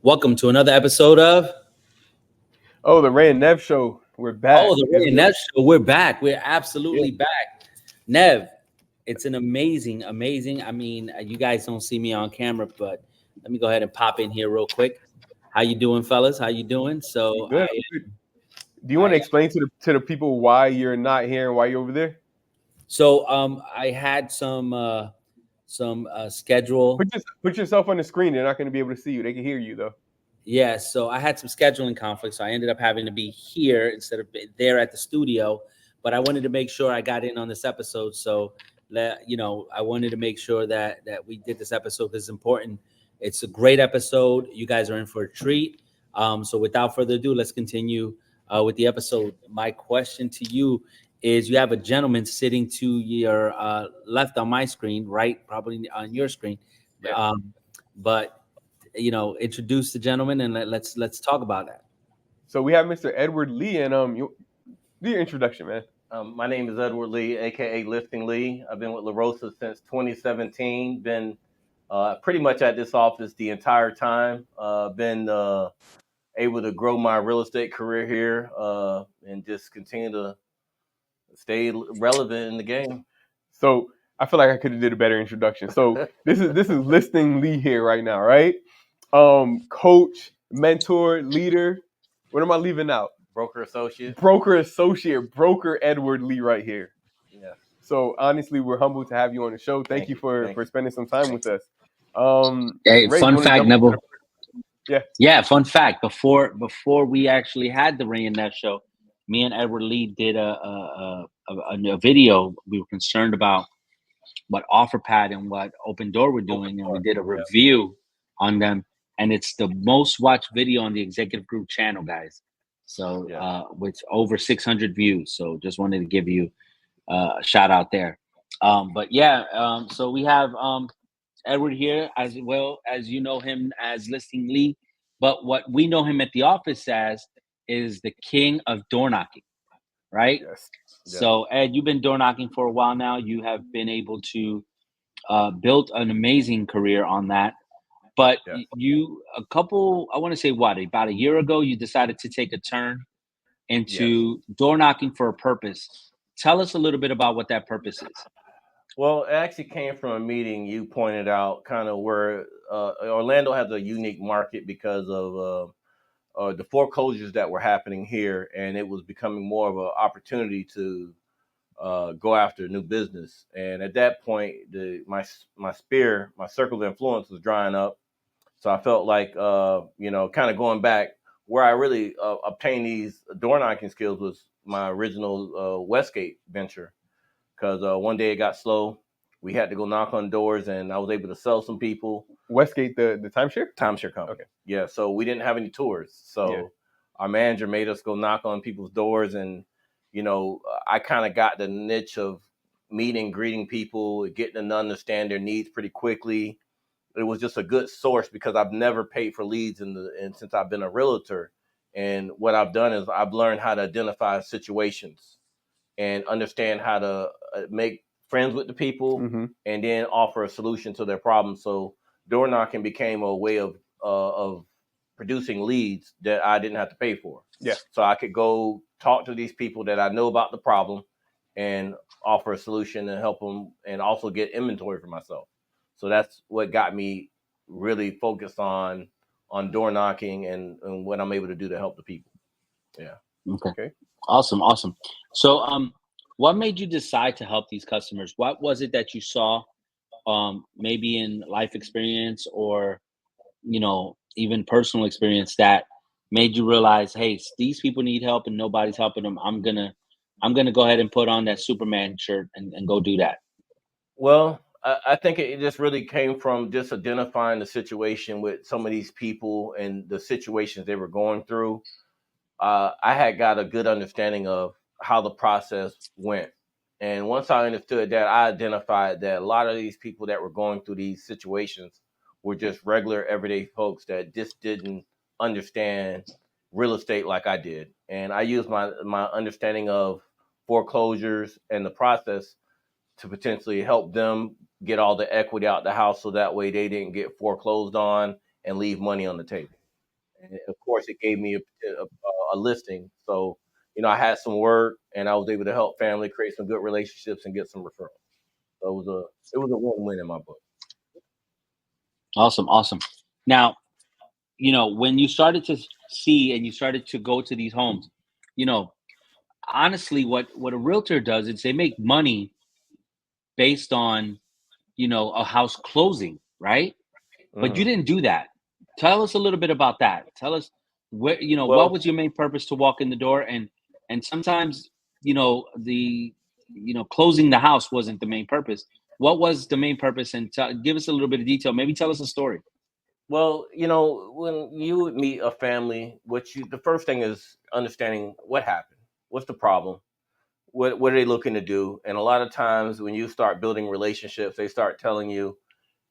Welcome to another episode of Oh, the Ray and Nev show. We're Oh, back. the It's Ray and good. Nev Show. We're back. We're Yeah. absolutely back. Nev, it's an amazing. I mean, you guys don't see me on camera, but let me go ahead and pop in here real quick. How you doing, fellas? How you doing? I'm So good. I'm good. Do you want I, to explain to the people why you're not here and why you're over there? I had some schedule. Put yourself on the screen. They're not going to be able to see you. They can hear you though. Yeah, so I had some scheduling conflicts, so I ended up having to be here instead of there at the studio. But I wanted to make sure I got in on this episode, so I wanted to make sure that we did this episode because it's important. It's a great episode. You guys are in for a treat. So without further ado, let's continue with the episode. My question to you is: you have a gentleman sitting to your left on my screen, right? Probably on your screen, Yeah. but introduce the gentleman and let's talk about that. So we have Mr. Edward Lee, and you do your introduction, man. My name is Edward Lee, aka Lifting Lee. I've been with La Rosa since 2017. Been pretty much at this office the entire time. Been able to grow my real estate career here and just continue to stay relevant in the game. So I feel like I could have did a better introduction. So this is Listing Lee here right now, right? Coach, mentor, leader. What am I leaving out? Broker associate. Broker associate, broker Edward Lee right here. Yeah. So honestly, we're humbled to have you on the show. Thank you for Thank you. spending some time with us. Hey, Ray, do you fun want to fact, jump Neville. Yeah. Yeah, fun fact. Before we actually had the Ray and Nev show, me and Edward Lee did a video. We were concerned about what OfferPad and what Open Door were Open doing, and we door. did a Yeah. review on them. And it's the most watched video on the executive group channel, guys. So with over 600 views. So just wanted to give you a shout out there. So we have Edward here, as well as you know him as Listing Lee. But what we know him at the office as is the king of door knocking, right? Yes. So, Ed, you've been door knocking for a while now. You have been able to build an amazing career on that. But Yeah. I want to say about a year ago, you decided to take a turn Yes. into door knocking for a purpose. Tell us a little bit about what that purpose is. Well, it actually came from a meeting you pointed out, kind of where Orlando has a unique market because of the foreclosures that were happening here, and it was becoming more of an opportunity to go after new business. And at that point, my circle of influence was drying up. So I felt like, kind of going back where I really obtained these door knocking skills was my original Westgate venture. Because one day it got slow. We had to go knock on doors, and I was able to sell some people. Westgate, the Timeshare company. Okay. Yeah, so we didn't have any tours. So our manager made us go knock on people's doors, and I kind of got the niche of meeting, greeting people, getting to understand their needs pretty quickly. It was just a good source because I've never paid for leads since I've been a realtor. And what I've done is I've learned how to identify situations and understand how to make friends with the people Mm-hmm. and then offer a solution to their problem. So door knocking became a way of producing leads that I didn't have to pay for. Yeah. So I could go talk to these people that I know about the problem and offer a solution and help them and also get inventory for myself. So that's what got me really focused on door knocking and what I'm able to do to help the people. Yeah. Okay. Awesome. So, what made you decide to help these customers? What was it that you saw, maybe in life experience or, even personal experience that made you realize, hey, these people need help and nobody's helping them. I'm gonna go ahead and put on that Superman shirt and go do that. Well, I think it just really came from just identifying the situation with some of these people and the situations they were going through. I had got a good understanding of how the process went. And once I understood that, I identified that a lot of these people that were going through these situations were just regular, everyday folks that just didn't understand real estate like I did. And I used my understanding of foreclosures and the process to potentially help them get all the equity out the house so that way they didn't get foreclosed on and leave money on the table. And of course, it gave me a listing. So, I had some work, and I was able to help family create some good relationships and get some referrals. So it was a win-win in my book. Awesome, awesome. Now, when you started to see and you started to go to these homes, you know, honestly, what a realtor does is they make money based on a house closing, right? But you Hmm. didn't do that. Tell us a little bit about that. Tell us what Well, was your main purpose to walk in the door, and sometimes the closing the house wasn't the main purpose. What was the main purpose? And give us a little bit of detail. Maybe tell us a story. well, when you would meet a family, the first thing is understanding what happened, what's the problem, what are they looking to do, and a lot of times when you start building relationships, they start telling you,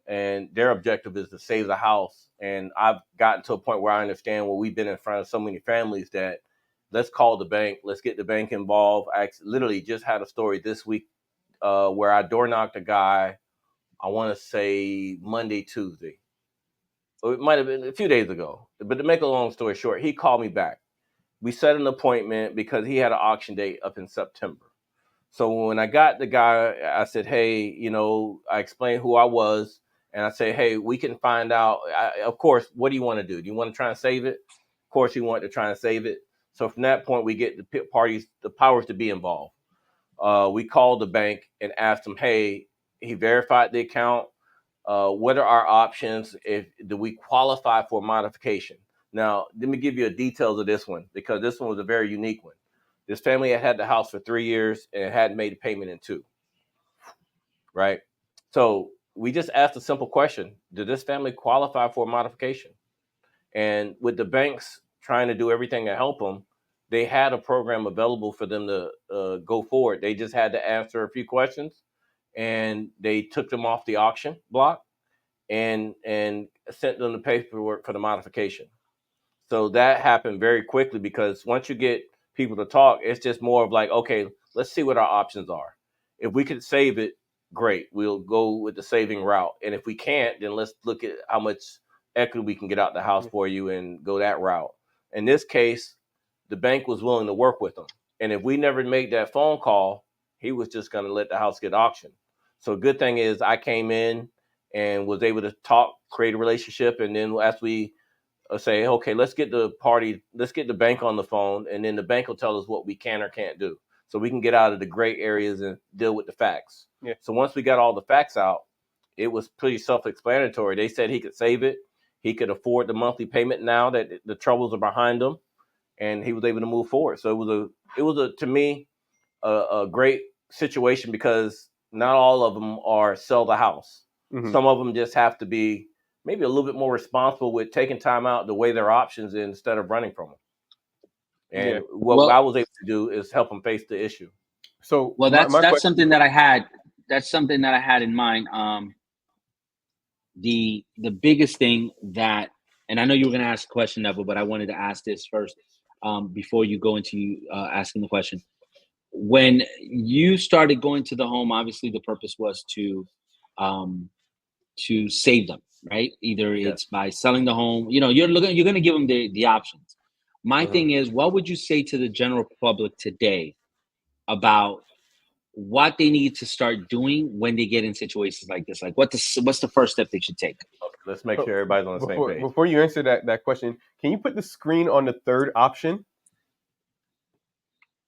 and their objective is to save the house. And I've gotten to a point where I understand, well, we've been in front of so many families that let's call the bank, let's get the bank involved. Literally just had a story this week where I door knocked a guy. I want to say Monday, Tuesday. Or it might have been a few days ago. But to make a long story short, he called me back. We set an appointment because he had an auction date up in September. So when I got the guy, I said, hey, I explained who I was. And I said, hey, we can find out. Of course, what do you want to do? Do you want to try and save it? Of course, you want to try and save it. So from that point, we get the parties, the powers to be involved. We called the bank and asked them, hey, he verified the account. What are our options? Do we qualify for modification? Now, let me give you the details of this one because this one was a very unique one. This family had had the house for 3 years and hadn't made a payment in two, right? So we just asked a simple question: did this family qualify for a modification? And with the banks trying to do everything to help them, they had a program available for them to go forward. They just had to answer a few questions, and they took them off the auction block and sent them the paperwork for the modification. So that happened very quickly because once you get people to talk, it's just more of like, okay, let's see what our options are. If we can save it, great. We'll go with the saving route. And if we can't, then let's look at how much equity we can get out the house for you and go that route. In this case, the bank was willing to work with them. And if we never made that phone call, he was just going to let the house get auctioned. So good thing is I came in and was able to talk, create a relationship. And then as we say, okay, let's get the bank on the phone, and then the bank will tell us what we can or can't do, so we can get out of the gray areas and deal with the facts. Yeah. So once we got all the facts out, it was pretty self-explanatory. They said he could save it, he could afford the monthly payment now that the troubles are behind him, and he was able to move forward. So it was a to me a great situation because not all of them are sell the house. Hmm. Some of them just have to be maybe a little bit more responsible with taking time out to weigh their options instead of running from them. Yeah. And what I Well, was able to do is help them face the issue. So well, my, that's my that's question. something that I had. That's something that I had in mind. The biggest thing that, and I know you were going to ask a question, Neville, but I wanted to ask this first, before you go into asking the question. When you started going to the home, obviously the purpose was um, to save them, right? Either Yes. it's by selling the home. You're going to give them the options. My Hmm. thing is, what would you say to the general public today about what they need to start doing when they get in situations like this? Like, what's the first step they should take? Okay, let's make Oh, sure everybody's on the same page. before you answer that question, can you put the screen on the third option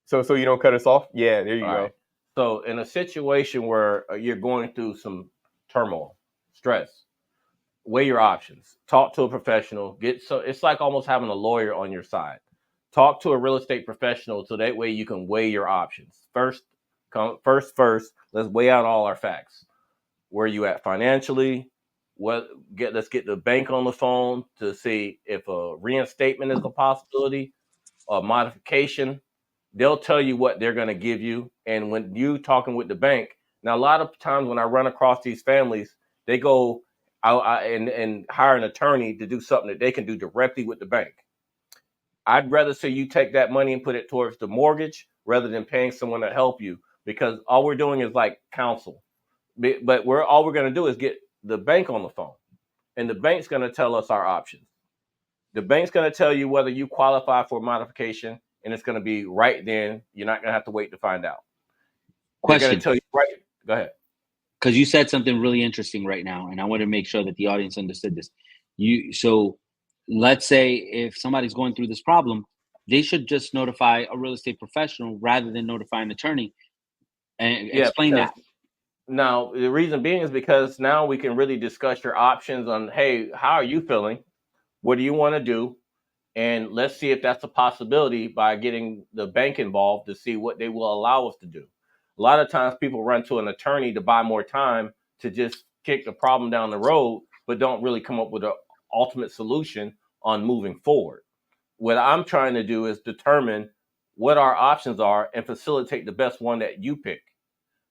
so you don't cut us off? Yeah, there All you right. go. So in a situation where you're going through some turmoil, stress, weigh your options. Talk to a professional. It's like almost having a lawyer on your side. Talk to a real estate professional so that way you can weigh your options. First, let's weigh out all our facts. Where are you at financially? Let's get the bank on the phone to see if a reinstatement is a possibility, a modification. They'll tell you what they're going to give you. And when you talking with the bank, now a lot of times when I run across these families, they go out and hire an attorney to do something that they can do directly with the bank. I'd rather say you take that money and put it towards the mortgage rather than paying someone to help you, because all we're doing is like counsel. But we're all we're going to do is get the bank on the phone, and the bank's going to tell us our options. The bank's going to tell you whether you qualify for modification, and it's going to be right then. You're not going to have to wait to find out. They're going to Question, tell you right. Go ahead. because you said something really interesting right now, and I want to make sure that the audience understood this. So let's say if somebody's going through this problem, they should just notify a real estate professional rather than notify an attorney. And Yeah, explain because that. now the reason being is because now we can really discuss your options on, hey, how are you feeling? What do you want to do? And let's see if that's a possibility by getting the bank involved to see what they will allow us to do. A lot of times people run to an attorney to buy more time to just kick the problem down the road, but don't really come up with an ultimate solution on moving forward. What I'm trying to do is determine what our options are and facilitate the best one that you pick.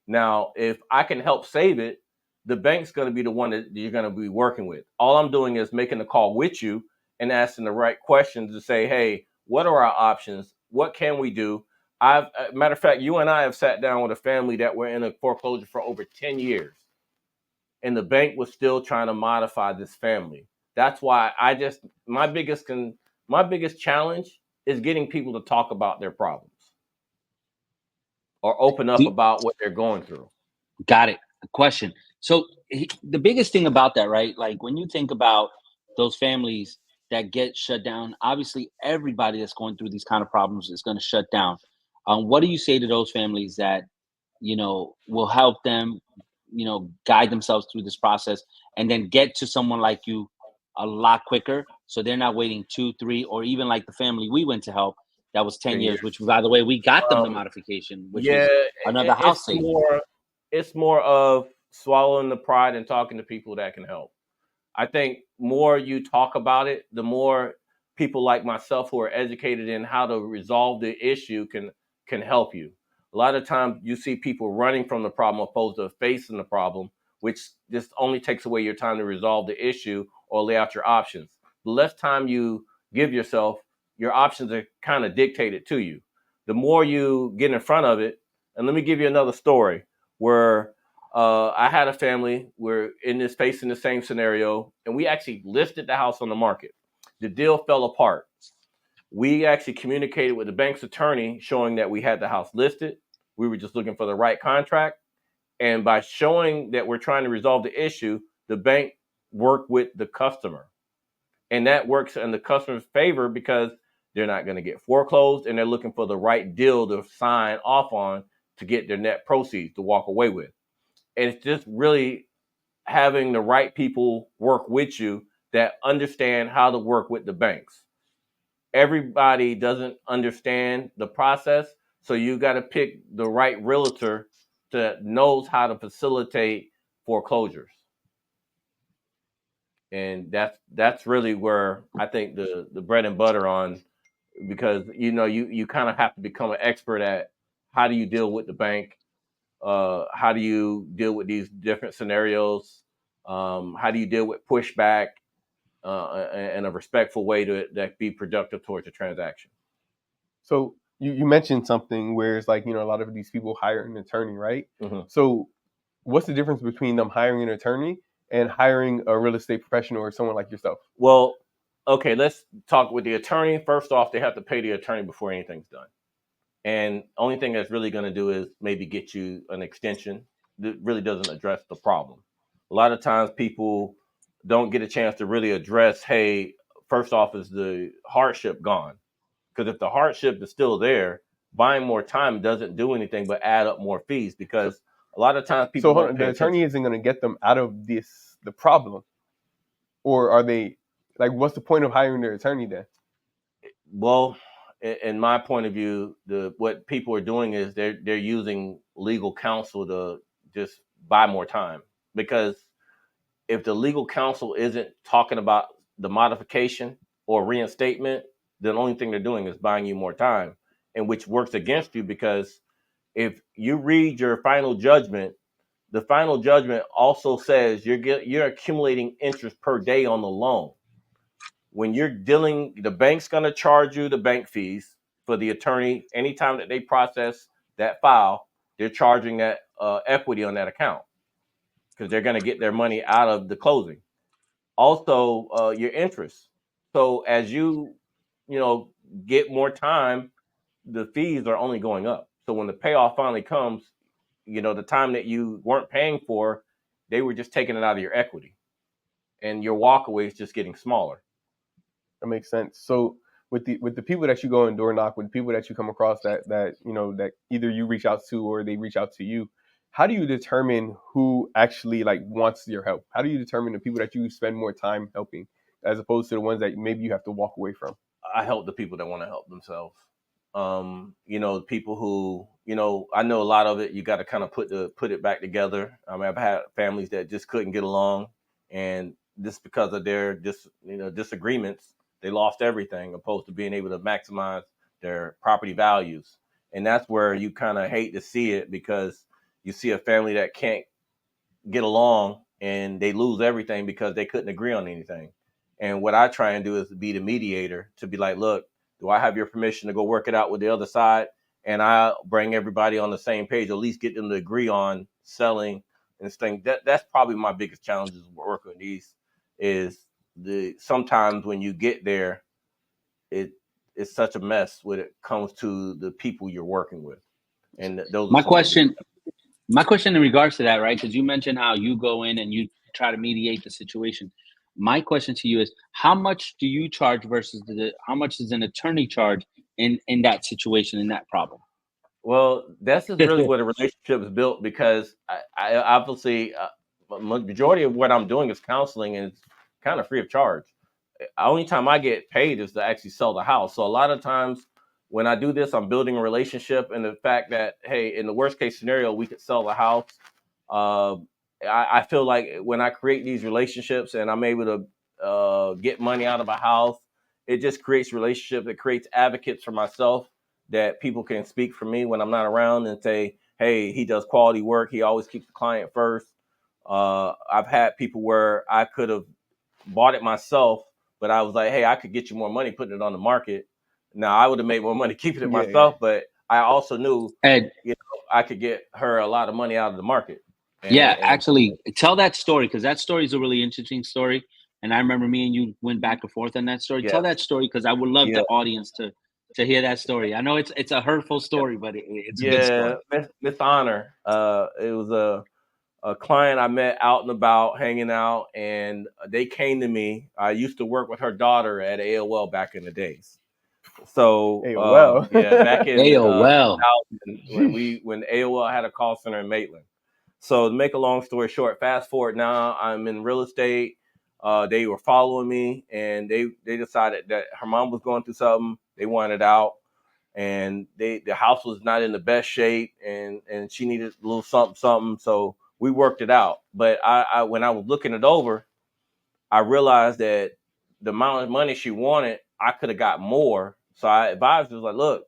Now, if I can help save it, the bank's going to be the one that you're going to be working with. All I'm doing is making the call with you and asking the right questions to say, hey, what are our options? What can we do? Matter of fact, you and I have sat down with a family that were in a foreclosure for over 10 years, and the bank was still trying to modify this family. That's why my biggest challenge is getting people to talk about their problems or open up Do, about what they're going through. got it. Question. So the biggest thing about that, right? Like when you think about those families that get shut down, obviously everybody that's going through these kind of problems is going to shut down. What do you say to those families that will help them, guide themselves through this process and then get to someone like you a lot quicker, so they're not waiting 2, 3, or even like the family we went to help that was 10 10 years, years. which by the way we got them the Um, modification, which yeah, was another house saving. it's more of swallowing the pride and talking to people that can help. I think more you talk about it, the more people like myself who are educated in how to resolve the issue can help you. A lot of times you see people running from the problem opposed to facing the problem, which just only takes away your time to resolve the issue or lay out your options. The less time you give yourself, your options are kind of dictated to you. The more you get in front of it, and let me give you another story where I had a family. We're in this facing the same scenario, and we actually listed the house on the market. The deal fell apart. We actually communicated with the bank's attorney, showing that we had the house listed. We were just looking for the right contract, and by showing that we're trying to resolve the issue, the bank worked with the customer, and that works in the customer's favor because they're not going to get foreclosed, and they're looking for the right deal to sign off on to get their net proceeds to walk away with. And it's just really having the right people work with you that understand how to work with the banks. Everybody doesn't understand the process, so you got to pick the right realtor that knows how to facilitate foreclosures. And that's really where I think the bread and butter on, because you kind of have to become an expert at how do you deal with the bank, how do you deal with these different scenarios, how do you deal with pushback in a respectful way to that be productive towards a transaction. So you mentioned something where it's like, a lot of these people hire an attorney, right? Mm-hmm. So what's the difference between them hiring an attorney and hiring a real estate professional or someone like yourself? Well, okay, let's talk with the attorney. First off, they have to pay the attorney before anything's done. And only thing that's really going to do is maybe get you an extension that really doesn't address the problem. A lot of times people don't get a chance to really address, hey, first off, is the hardship gone? Because if the hardship is still there, buying more time doesn't do anything but add up more fees, So, because a lot of times people so hold don't on, pay the attorney attention. isn't going to get them out of the problem, or are they like? What's the point of hiring their attorney then? Well, in my point of view, what people are doing is they're using legal counsel to just buy more time, because if the legal counsel isn't talking about the modification or reinstatement, then the only thing they're doing is buying you more time, and which works against you, because if you read your final judgment, the final judgment also says you're accumulating interest per day on the loan. When you're dealing, the bank's going to charge you the bank fees for the attorney. Anytime that they process that file, they're charging that equity on that account, because they're going to get their money out of the closing. Also, your interest. So as you get more time, the fees are only going up. So when the payoff finally comes, the time that you weren't paying for, they were just taking it out of your equity, and your walkaway is just getting smaller. That makes sense. So with the people that you go and door knock, with the people that you come across that either you reach out to or they reach out to you, how do you determine who actually like wants your help? How do you determine the people that you spend more time helping as opposed to the ones that maybe you have to walk away from? I help the people that want to help themselves. People who, I know a lot of it, you got to kind of put it back together. I mean, I've had families that just couldn't get along, and just because of their disagreements, they lost everything, opposed to being able to maximize their property values. And that's where you kind of hate to see it, because you see a family that can't get along and they lose everything because they couldn't agree on anything. And what I try and do is be the mediator, to be like, look, do I have your permission to go work it out with the other side? And I bring everybody on the same page, at least get them to agree on selling and things. That's probably my biggest challenges working with these, is the sometimes when you get there, it's such a mess when it comes to the people you're working with. And those are My some of the biggest. question, my question in regards to that, right? Because you mentioned how you go in and you try to mediate the situation. My question to you is, how much do you charge versus how much does an attorney charge in that situation, in that problem? Well, that's just really where the relationship is built, because I obviously majority of what I'm doing is counseling, and it's kind of free of charge. Only time I get paid is to actually sell the house. So a lot of times when I do this, I'm building a relationship, and the fact that, hey, in the worst case scenario, we could sell the house. Uh, I feel like when I create these relationships and I'm able to get money out of a house, it just creates relationships. It creates advocates for myself, that people can speak for me when I'm not around and say, hey, he does quality work. He always keeps the client first. I've had people where I could have bought it myself, but I was like, hey, I could get you more money putting it on the market. Now I would have made more money keeping it Yeah, myself, but I also knew, Ed, I could get her a lot of money out of the market. yeah, And actually, tell that story, because that story is a really interesting story, and I remember me and you went back and forth on that story. yeah, Tell that story because I would love yeah, the audience to hear that story. I know it's a hurtful story, but it's a good yeah. story. Miss Honor. It was a client I met out and about, hanging out, and they came to me. I used to work with her daughter at AOL back in the days. So hey, well. yeah, back in Ayo, well, 2000, Sheesh. when AOL had a call center in Maitland. So to make a long story short, fast forward now, I'm in real estate. They were following me, and they decided that her mom was going through something. They wanted out, and the house was not in the best shape, and she needed a little something. So we worked it out. But I when I was looking it over, I realized that the amount of money she wanted, I could have got more. So I advised her, was like, look,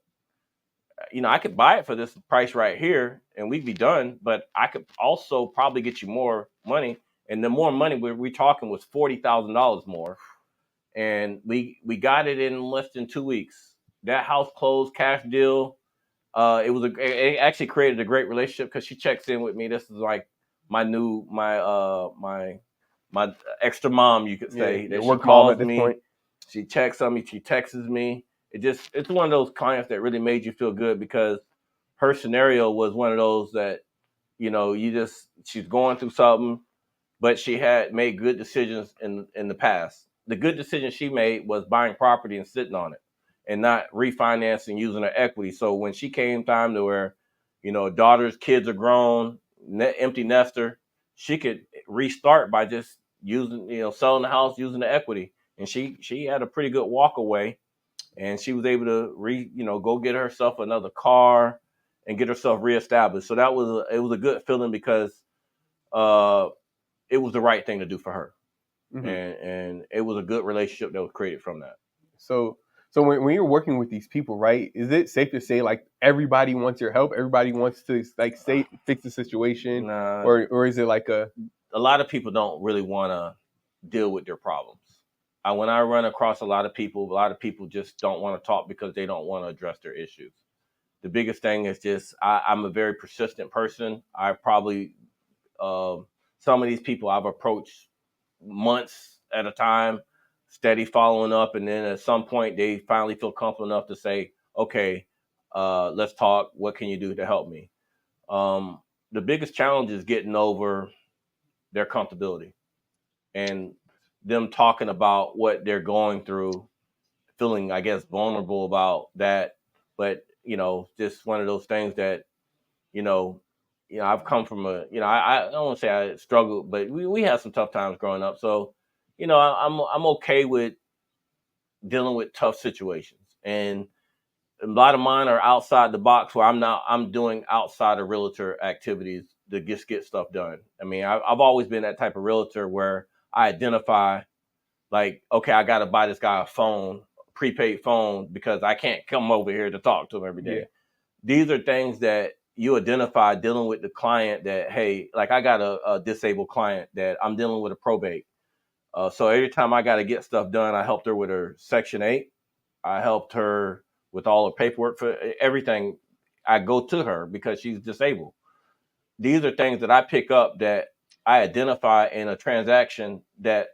I could buy it for this price right here and we'd be done, but I could also probably get you more money. And the more money we talking was $40,000 more. And we got it in less than 2 weeks. That house closed, cash deal. It actually created a great relationship, because she checks in with me. This is like my extra mom, you could Yeah, say, your that she work mom at calls this me, point. she checks on me, she texts me. It's one of those clients that really made you feel good, because her scenario was one of those that, she's going through something, but she had made good decisions in the past. The good decision she made was buying property and sitting on it, and not refinancing using her equity. So when she came time to where, daughter's kids are grown, empty nester, she could restart by just using, selling the house using the equity. And she had a pretty good walk away, and she was able to go get herself another car and get herself reestablished. So it was a good feeling, because uh it was the right thing to do for her, Hmm. and it was a good relationship that was created from that. So, so when you're working with these people, right? Is it safe to say like everybody wants your help? Everybody wants to like say fix the situation, Nah, or is it like a a lot of people don't really want to deal with their problems. When I run across a lot of people just don't want to talk because they don't want to address their issues. The biggest thing is just, I'm a very persistent person. I probably some of these people I've approached months at a time. steady following up, and then at some point they finally feel comfortable enough to say, okay, let's talk. What can you do to help me? The biggest challenge is getting over their comfortability and them talking about what they're going through, feeling, I guess, vulnerable about that. But, just one of those things that, you know, I've come from I don't want to say I struggled, but we had some tough times growing up. So, I'm okay with dealing with tough situations. And a lot of mine are outside the box where I'm doing outside of realtor activities to just get stuff done. I mean, I've always been that type of realtor where I identify, like, okay, I got to buy this guy a phone, prepaid phone, because I can't come over here to talk to him every day. Yeah. These are things that you identify dealing with the client that, hey, like I got a disabled client that I'm dealing with a probate. So every time I got to get stuff done, I helped her with her Section 8. I helped her with all the paperwork for everything. I go to her because she's disabled. These are things that I pick up that I identify in a transaction that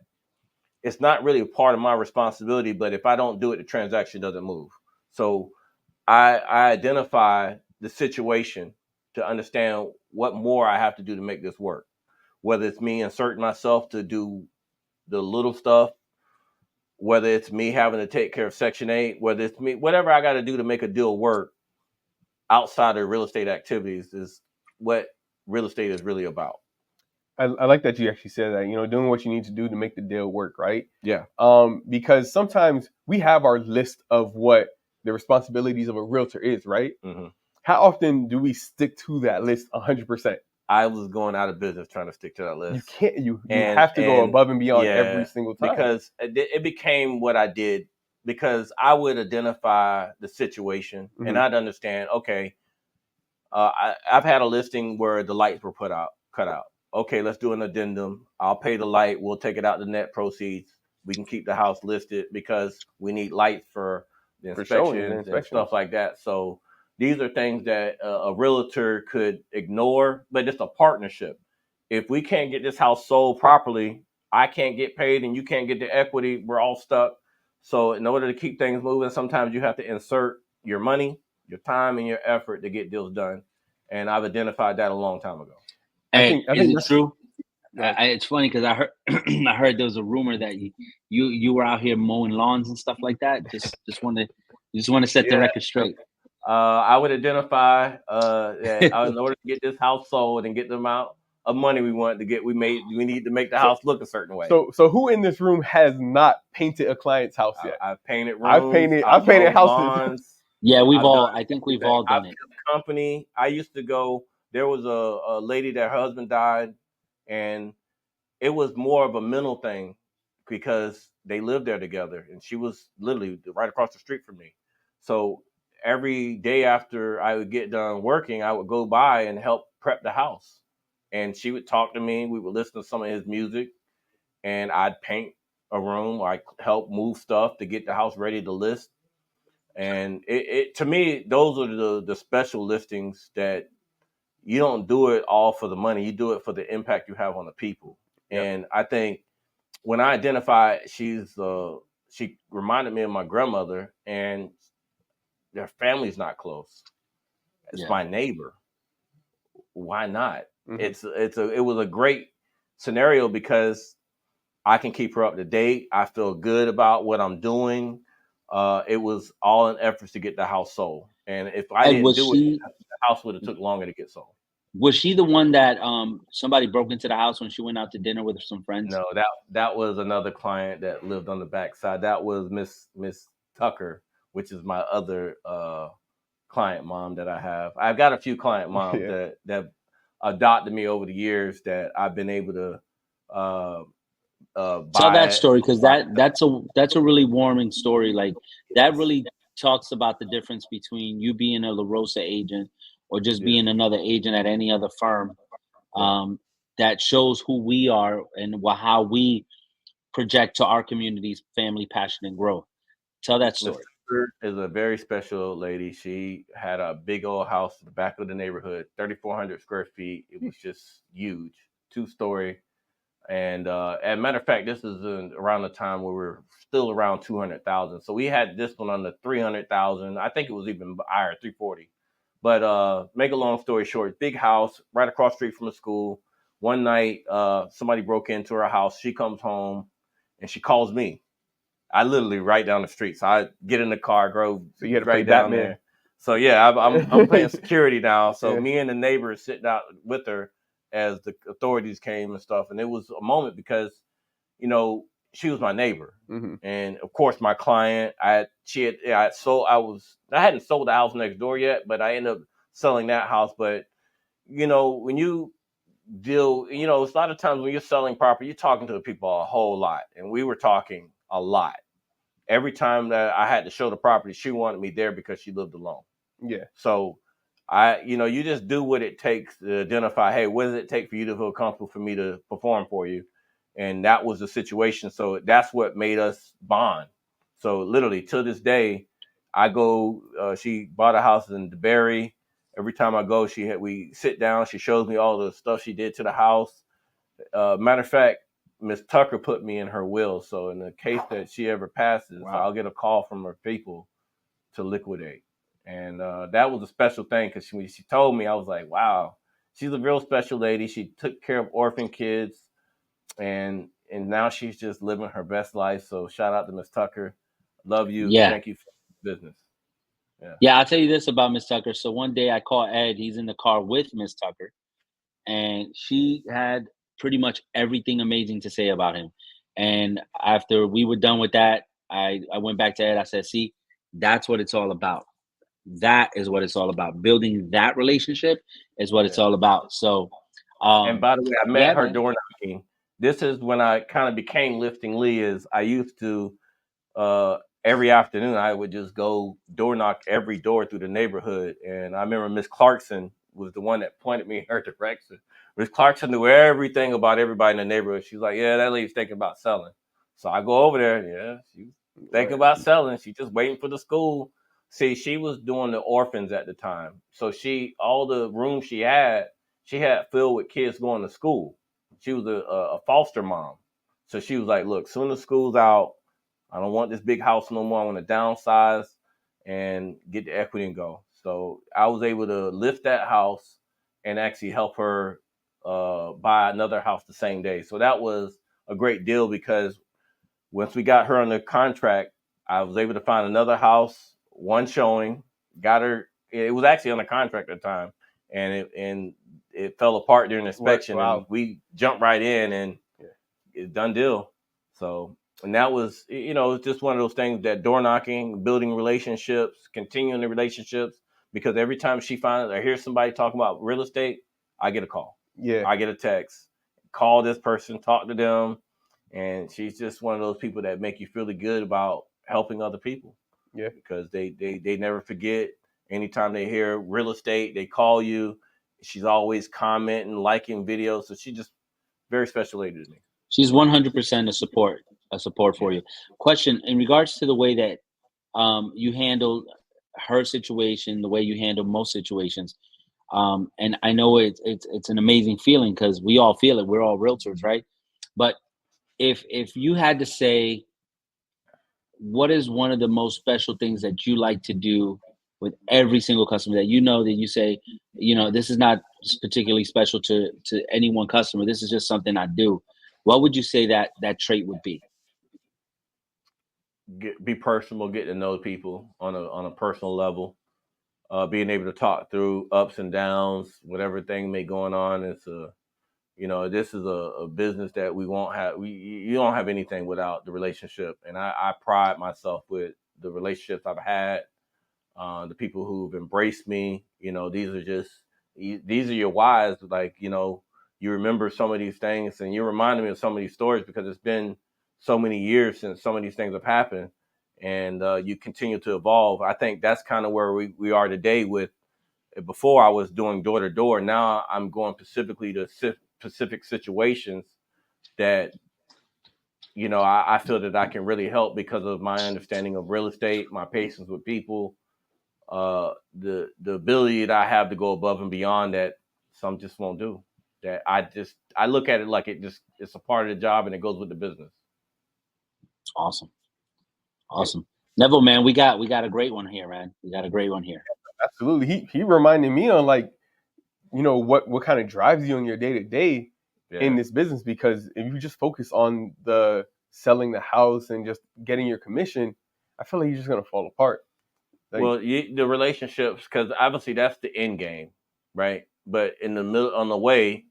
it's not really a part of my responsibility, but if I don't do it, the transaction doesn't move. So I identify the situation to understand what more I have to do to make this work. Whether it's me inserting myself to do the little stuff, whether it's me having to take care of Section 8, whether it's me, whatever I got to do to make a deal work outside of real estate activities is what real estate is really about. I like that you actually said that, doing what you need to do to make the deal work, right? Yeah. Because sometimes we have our list of what the responsibilities of a realtor is, right? Mm-hmm. How often do we stick to that list 100%? I was going out of business trying to stick to that list. You can't. You have to go above and beyond every single time. Because it became what I did, because I would identify the situation and I'd understand, okay, I've had a listing where the lights were cut out. Okay, let's do an addendum. I'll pay the light. We'll take it out the net proceeds. We can keep the house listed because we need lights for the inspections and stuff like that. So these are things that a realtor could ignore, but it's a partnership. If we can't get this house sold properly, I can't get paid and you can't get the equity. We're all stuck. So in order to keep things moving, sometimes you have to insert your money, your time, and your effort to get deals done. And I've identified that a long time ago. Hey, is it true? It's funny because I heard I heard there was a rumor that you were out here mowing lawns and stuff like that. Just want to set the record straight. I would identify that in order to get this house sold and get the amount of money we want to get, we need to make the house look a certain way. So who in this room has not painted a client's house yet? I've painted rooms. I've painted houses. Lawns. Yeah, I think we've all done it. Company. I used to go. There was a lady that her husband died, and it was more of a mental thing because they lived there together, and she was literally right across the street from me. So every day after I would get done working, I would go by and help prep the house, and she would talk to me. We would listen to some of his music, and I'd paint a room, or I'd help move stuff to get the house ready to list. And it to me, those are the special listings that you don't do it all for the money. You do it for the impact you have on the people. Yep. And I think when I identify, she reminded me of my grandmother, and their family's not close. It's my neighbor. Why not? Mm-hmm. It was a great scenario because I can keep her up to date. I feel good about what I'm doing. It was all in efforts to get the house sold. And if I didn't do it, the house would have took longer to get sold. Was she the one that somebody broke into the house when she went out to dinner with some friends? No, that was another client that lived on the backside. That was Miss Tucker, which is my other client mom that I have. I've got a few client moms that adopted me over the years that I've been able to tell that story, because that's a really warming story. Like, that really talks about the difference between you being a La Rosa agent or just being another agent at any other firm. That shows who we are and how we project to our community's family, passion, and growth. Tell that story. Ms. is a very special lady. She had a big old house in the back of the neighborhood, 3,400 square feet. It was just huge, 2-story. And as a matter of fact, this is around the time where we're still around 200,000. So we had this one under 300,000. I think it was even higher, 340. But make a long story short, big house right across the street from the school. One night, somebody broke into her house. She comes home and she calls me. I literally right down the street. So I get in the car, go So you had to play right down Batman. there. So yeah, I'm playing security now. So Yeah. me and the neighbors sitting out with her as the authorities came and stuff. And it was a moment because, you know, she was my neighbor. Mm-hmm. And of course my client, I hadn't sold the house next door yet, but I ended up selling that house. But you know, when you deal, you know, it's a lot of times when you're selling property, you're talking to the people a whole lot. And we were talking a lot. Every time that I had to show the property, she wanted me there because she lived alone. Yeah. So you just do what it takes to identify, hey, what does it take for you to feel comfortable for me to perform for you? And that was the situation. So that's what made us bond. So literally to this day, I go, she bought a house in DeBerry. Every time I go, we sit down, she shows me all the stuff she did to the house. Matter of fact, Miss Tucker put me in her will. So in the case that she ever passes, Wow. I'll get a call from her people to liquidate. And that was a special thing because when she told me, I was like, wow, she's a real special lady. She took care of orphan kids, and now she's just living her best life. So shout out to Miss Tucker. Love you. Yeah. Thank you for business. Yeah, I'll tell you this about Miss Tucker. So one day I call Ed, he's in the car with Miss Tucker, and she had pretty much everything amazing to say about him. And after we were done with that, I went back to Ed. I said, see, that's what it's all about. That is what it's all about. Building that relationship is what it's Yeah. all about. So And by the way, I met yeah, her man. door knocking. This is when I kind of became Lifting Lee. Is I used to every afternoon I would just go door knock every door through the neighborhood. And I remember Miss Clarkson was the one that pointed me in her direction. Miss Clarkson knew everything about everybody in the neighborhood. She's like, yeah, that lady's thinking about selling. So I go over there. Yeah, she's thinking about selling. She's just waiting for the school. See, she was doing the orphans at the time. So all the rooms she had filled with kids going to school. She was a foster mom. So she was like, look, soon as school's out, I don't want this big house no more. I want to downsize and get the equity and go. So I was able to lift that house and actually help her buy another house the same day. So that was a great deal because once we got her under contract, I was able to find another house, one showing, got her. It was actually under contract at the time, and it fell apart during the inspection, Wow. and we jumped right in, and Yeah. it's done deal. So, and that was, you know, it's just one of those things that door knocking, building relationships, continuing the relationships. Because every time she finds or hears somebody talking about real estate, I get a call, Yeah. I get a text, call this person, talk to them, and she's just one of those people that make you feel good about helping other people. Yeah. Because they never forget. Anytime they hear real estate, they call you. She's always commenting, liking videos. So she just very special lady to me. She's 100% a support for Yeah. you. Question in regards to the way that you handle her situation, the way you handle most situations. And I know it's an amazing feeling because we all feel it. We're all realtors, right? But if you had to say what is one of the most special things that you like to do with every single customer that you know that you say, you know, this is not particularly special to any one customer. This is just something I do. What would you say that trait would be? Be personal, get to know people on a personal level, being able to talk through ups and downs, whatever thing may going on. It's a this is a business that we won't have. You don't have anything without the relationship, and I pride myself with the relationships I've had, the people who've embraced me. You know, these are your whys. Like, you remember some of these things, and you reminded me of some of these stories because it's been so many years since some of these things have happened, and you continue to evolve. I think that's kind of where we are today. With before I was doing door to door, now I'm going specifically to specific situations that I feel that I can really help because of my understanding of real estate, my patience with people, the ability that I have to go above and beyond that some just won't do. that I look at it like it's a part of the job and it goes with the business. Awesome. Awesome. Neville, man, we got a great one here, man. We got a great one here. Absolutely. He reminded me on like, what kind of drives you in your day to day in this business, because if you just focus on the selling the house and just getting your commission, I feel like you're just gonna fall apart. Like, Well, the relationships, because obviously that's the end game, right? But in the middle, on the way,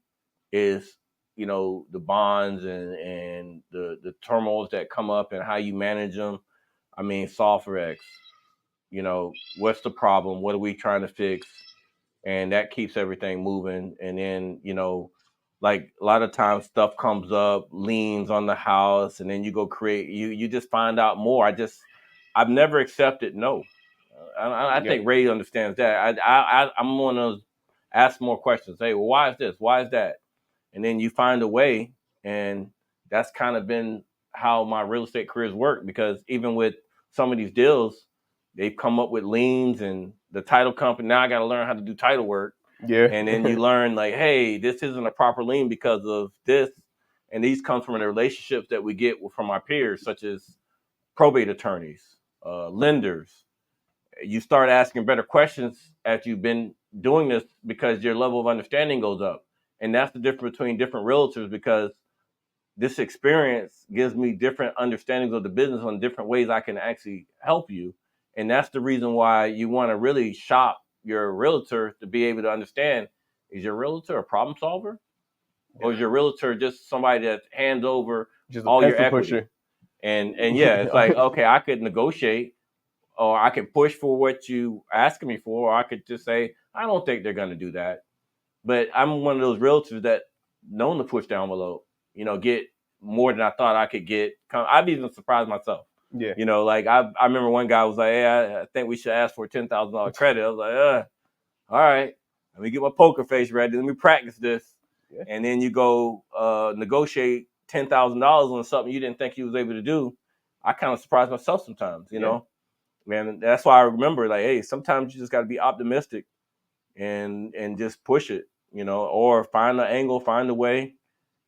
is the bonds and the turmoils that come up and how you manage them. I mean, solve for X. What's the problem? What are we trying to fix? And that keeps everything moving. And then like a lot of times stuff comes up, liens on the house, and then you go create. You just find out more. I've never accepted no. I yeah, think Ray understands that. I'm one of those ask more questions. Hey, well, why is this? Why is that? And then you find a way. And that's kind of been how my real estate careers work, because even with some of these deals, they've come up with liens and the title company. Now I got to learn how to do title work. yeah, And then you learn like, hey, this isn't a proper lien because of this. And these come from the relationships that we get from our peers, such as probate attorneys, lenders. You start asking better questions as you've been doing this, because your level of understanding goes up. And that's the difference between different realtors, because this experience gives me different understandings of the business on different ways I can actually help you. And that's the reason why you want to really shop your realtor, to be able to understand, is your realtor a problem solver? Or is your realtor just somebody that hands over just a all your pencil equity? pusher. And yeah, it's like, okay, I could negotiate, or I could push for what you asking me for, or I could just say, I don't think they're going to do that. But I'm one of those realtors that known to push the envelope, get more than I thought I could get. I've even surprised myself. Yeah, Like I remember one guy was like, hey, I think we should ask for a $10,000 credit. I was like, all right, let me get my poker face ready. Let me practice this. yeah, And then you go negotiate $10,000 on something you didn't think you was able to do. I kind of surprise myself sometimes, yeah. Man, that's why I remember, like, hey, sometimes you just got to be optimistic and just push it, or find the angle, find the way,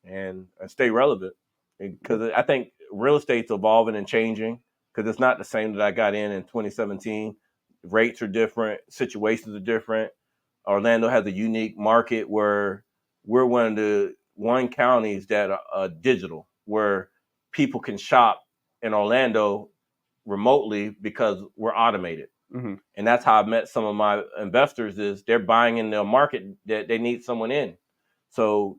and stay relevant. Because I think real estate's evolving and changing, because it's not the same that I got in 2017. Rates are different, situations are different. Orlando has a unique market where we're one of the counties that are digital, where people can shop in Orlando remotely because we're automated. Mm-hmm. And that's how I've met some of my investors, is they're buying in their market that they need someone in. So,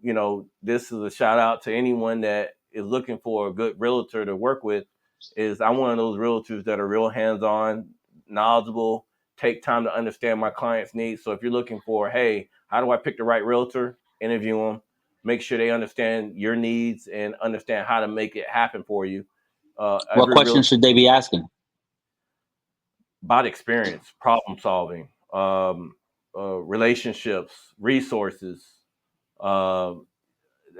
this is a shout out to anyone that is looking for a good realtor to work with. Is I'm one of those realtors that are real hands-on, knowledgeable, take time to understand my clients' needs. So if you're looking for, hey, how do I pick the right realtor? Interview them, make sure they understand your needs and understand how to make it happen for you. What Every real questions should they be asking? About experience, problem solving, relationships, resources, uh,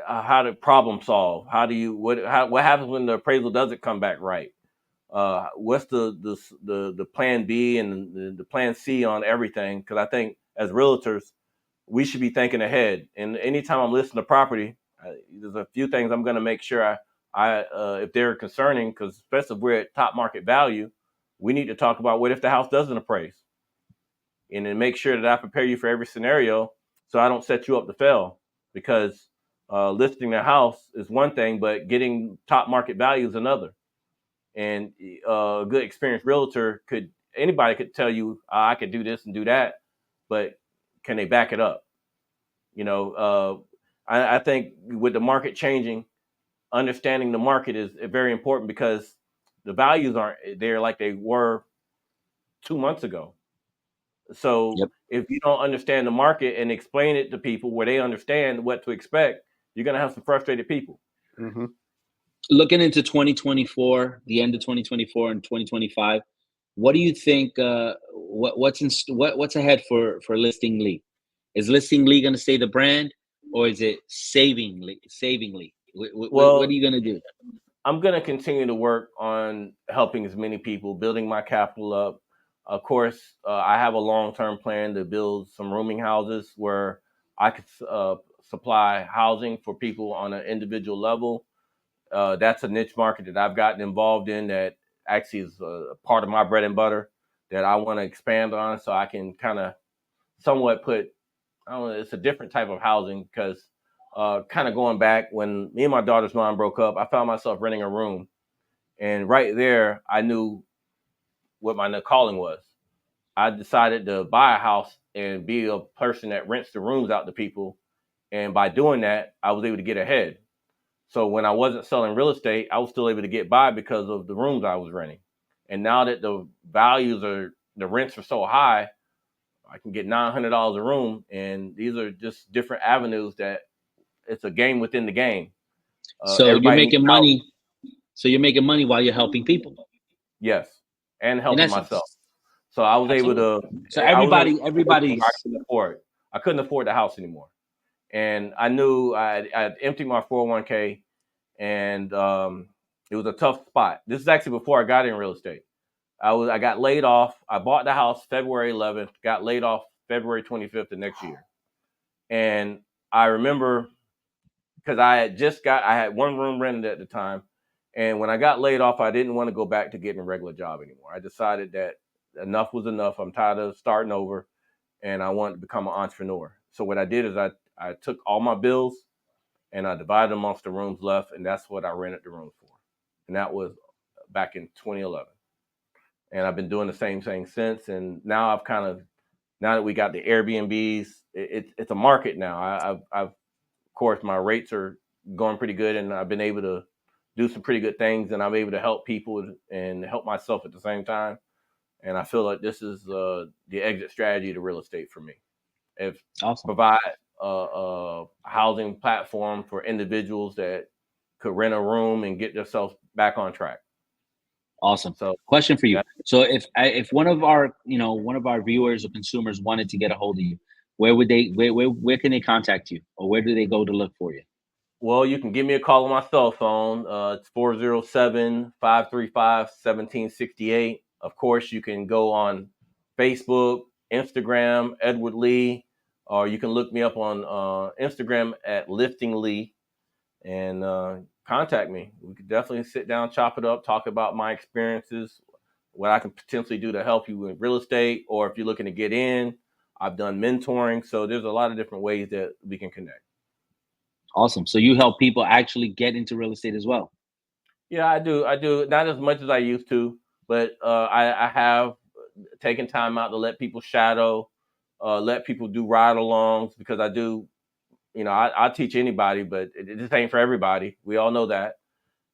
how to problem solve. How do you what happens when the appraisal doesn't come back right? What's the plan B and the plan C on everything? Because I think as realtors, we should be thinking ahead. And anytime I'm listing a property, there's a few things I'm going to make sure I if they're concerning, because especially if we're at top market value, we need to talk about what if the house doesn't appraise, and then make sure that I prepare you for every scenario, so I don't set you up to fail. Because listing a house is one thing, but getting top market value is another. And a good experienced realtor anybody could tell you, I could do this and do that, but can they back it up? I think with the market changing, understanding the market is very important, because the values aren't there like they were 2 months ago. So Yep. if you don't understand the market and explain it to people where they understand what to expect, you're going to have some frustrated people. Mm-hmm. Looking into 2024, the end of 2024 and 2025, what do you think? What's ahead for Listing Lee? Is Listing Lee going to stay the brand, or is it Saving Lee? Saving Lee? What are Well, you going to do? I'm going to continue to work on helping as many people, building my capital up. Of course, I have a long-term plan to build some rooming houses where I could supply housing for people on an individual level. That's a niche market that I've gotten involved in that actually is a part of my bread and butter that I want to expand on, so I can kind of somewhat put, I don't know, it's a different type of housing because kind of going back when me and my daughter's mom broke up, I found myself renting a room. And right there, I knew what my calling was. I decided to buy a house and be a person that rents the rooms out to people. And by doing that, I was able to get ahead. So when I wasn't selling real estate, I was still able to get by because of the rooms I was renting. And now that the rents are so high, I can get $900 a room. And these are just different avenues that it's a game within the game. So you're Everybody needs making house. money. So you're making money while you're helping people. Yes. And In helping essence. myself. So I was able to. So I was in a everybody's. where I couldn't afford the house anymore, and I knew I emptied my 401k, and it was a tough spot. This is actually before I got in real estate. I got laid off. I bought the house February 11th, got laid off February 25th of next year, and I remember because I had one room rented at the time, and when I got laid off, I didn't want to go back to getting a regular job anymore. I decided that enough was enough. I'm tired of starting over, and I wanted to become an entrepreneur. So what I did is I took all my bills and I divided them amongst the rooms left, and that's what I rented the rooms for. And that was back in 2011. And I've been doing the same thing since. And now now that we got the Airbnbs, it's a market now. Of course, my rates are going pretty good, and I've been able to do some pretty good things, and I'm able to help people and help myself at the same time. And I feel like this is the exit strategy to real estate for me. If Awesome. Provide a housing platform for individuals that could rent a room and get themselves back on track. Awesome. So, question for you. So if one of our viewers or consumers wanted to get a hold of you, where can they contact you, or where do they go to look for you? Well, you can give me a call on my cell phone. It's 407-535-1768. Of course, you can go on Facebook, Instagram, Edward Lee, or you can look me up on Instagram at Lifting Lee and contact me. We could definitely sit down, chop it up, talk about my experiences, what I can potentially do to help you with real estate, or if you're looking to get in. I've done mentoring. So there's a lot of different ways that we can connect. Awesome. So you help people actually get into real estate as well? Yeah, I do. Not as much as I used to, but I have taken time out to let people shadow, let people do ride-alongs, because I do, I teach anybody, but this ain't for everybody. We all know that.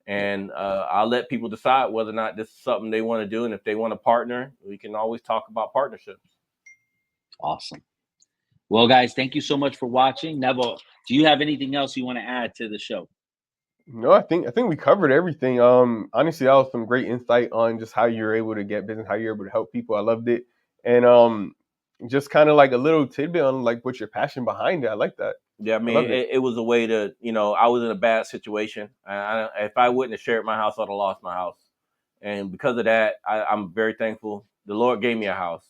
And I'll let people decide whether or not this is something they want to do. And if they want to partner, we can always talk about partnerships. Awesome. Well, guys, thank you so much for watching. Neville, do you have anything else you want to add to the show? No, I think we covered everything. Honestly, that was some great insight on just how you're able to get business, how you're able to help people. I loved it. And just kind of like a little tidbit on like what's your passion behind it. I like that. Yeah, I mean, it was a way to, I was in a bad situation. If I wouldn't have shared my house, I'd have lost my house. And because of that, I'm very thankful. The Lord gave me a house.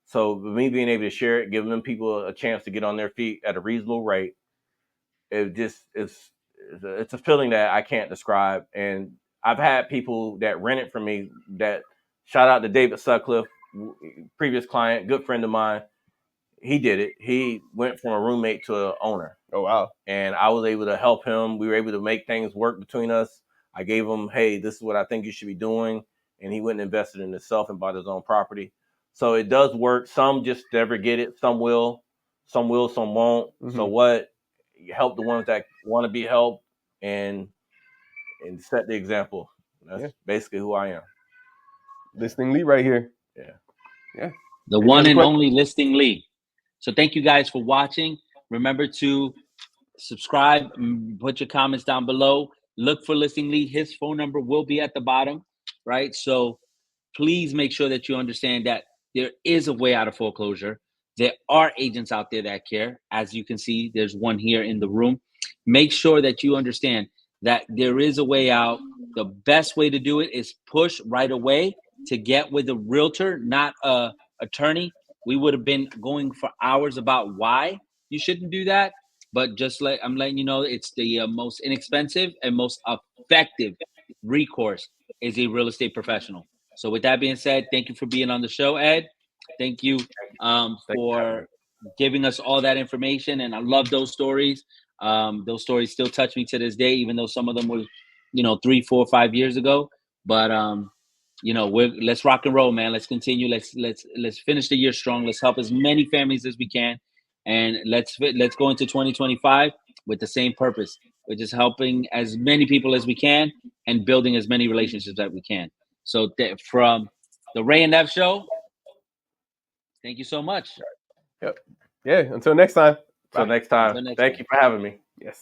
So me being able to share it, giving them people a chance to get on their feet at a reasonable rate, it's a feeling that I can't describe. And I've had people that rented from me that, shout out to David Sutcliffe, previous client, good friend of mine. He did it. He went from a roommate to an owner. Oh, wow. And I was able to help him. We were able to make things work between us. I gave him, hey, this is what I think you should be doing. And he went and invested in himself and bought his own property. So it does work. Some just never get it. Some will, some won't. Mm-hmm. So what? You help the ones that want to be helped and set the example. That's basically who I am. Listing Lee right here. Yeah. The one and only Listing Lee. So thank you guys for watching. Remember to subscribe, put your comments down below. Look for Listing Lee. His phone number will be at the bottom, right? So please make sure that you understand that there is a way out of foreclosure. There are agents out there that care. As you can see, there's one here in the room. Make sure that you understand that there is a way out. The best way to do it is push right away to get with a realtor, not a attorney. We would have been going for hours about why you shouldn't do that. but I'm letting you know, it's the most inexpensive and most effective recourse is a real estate professional. So with that being said, thank you for being on the show, Ed. Thank you Thank you for having me. for giving us all that information, and I love those stories. Those stories still touch me to this day, even though some of them were, 3, 4, 5 years ago. But let's rock and roll, man. Let's continue. Let's finish the year strong. Let's help as many families as we can, and let's go into 2025 with the same purpose. We're just helping as many people as we can and building as many relationships that we can. So from the Ray and Nev show, thank you so much. Yep. Yeah. Until next time. Till next time. Until next Thank time. you for having me. Yes.